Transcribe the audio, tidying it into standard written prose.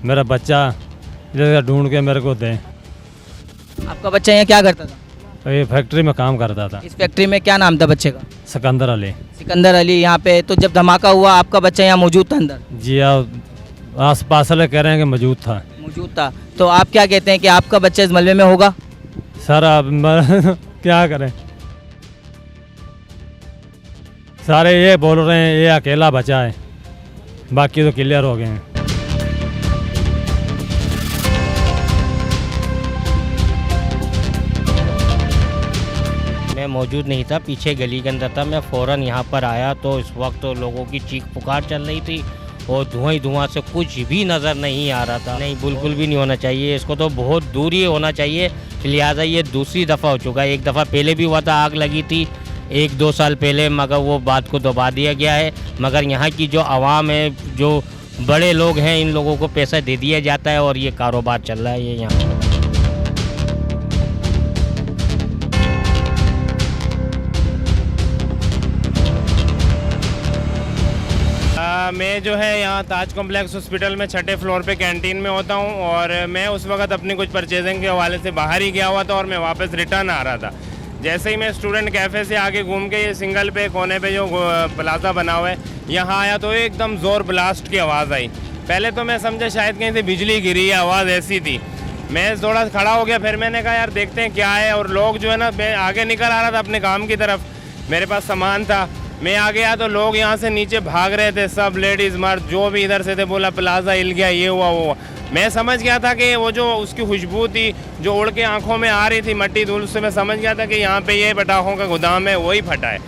मेरा बच्चा इधर ढूंढ के मेरे को दें। आपका बच्चा यहाँ क्या करता था? ये फैक्ट्री में काम करता था। इस फैक्ट्री में क्या नाम था बच्चे का? सिकंदर अली। सिकंदर अली। यहाँ पे तो जब धमाका हुआ आपका बच्चा यहाँ मौजूद था अंदर? जी हाँ, आस पास वाले कह रहे हैं कि मौजूद था। मौजूद था। तो आप क्या कहते हैं कि आपका बच्चा इस मलबे में होगा? सर अब क्या करें, सारे ये बोल रहे हैं ये अकेला बचा है, बाकी तो क्लियर हो गए हैं। मैं मौजूद नहीं था, पीछे गली के अंदर था। मैं फ़ौरन यहाँ पर आया तो इस वक्त लोगों की चीख पुकार चल रही थी और धुआं ही धुआं से कुछ भी नज़र नहीं आ रहा था। नहीं, बिल्कुल भी नहीं होना चाहिए, इसको तो बहुत दूर ही होना चाहिए। लिहाजा ये दूसरी दफ़ा हो चुका है। एक दफ़ा पहले भी हुआ था, आग लगी थी 1-2 साल पहले, मगर वो बात को दबा दिया गया है। मगर यहाँ की जो आवाम है, जो बड़े लोग हैं, इन लोगों को पैसा दे दिया जाता है और ये कारोबार चल रहा है ये यहाँ। मैं जो है यहाँ ताज कॉम्प्लेक्स हॉस्पिटल में 6ठे फ्लोर पे कैंटीन में होता हूँ और मैं उस वक्त अपनी कुछ परचेजिंग के हवाले से बाहर ही गया हुआ था और मैं वापस रिटर्न आ रहा था। जैसे ही मैं स्टूडेंट कैफ़े से आगे घूम के ये सिंगल पे कोने पे जो प्लाजा बना हुआ है यहाँ आया तो एकदम ज़ोर ब्लास्ट की आवाज़ आई। पहले तो मैं समझा शायद कहीं से बिजली गिरी है, आवाज़ ऐसी थी। मैं थोड़ा खड़ा हो गया, फिर मैंने कहा यार देखते हैं क्या है। और लोग जो है ना, मैं आगे निकल आ रहा था अपने काम की तरफ, मेरे पास सामान था, मैं आ गया तो लोग यहाँ से नीचे भाग रहे थे, सब लेडीज़ मर्द जो भी इधर से थे, बोला प्लाजा हिल गया, ये हुआ वो हुआ। मैं समझ गया था कि वो जो उसकी खुशबू थी जो उड़ के आंखों में आ रही थी, मट्टी धूल, उससे मैं समझ गया था कि यहाँ पे ये पटाखों का गोदाम है, वही फटा है।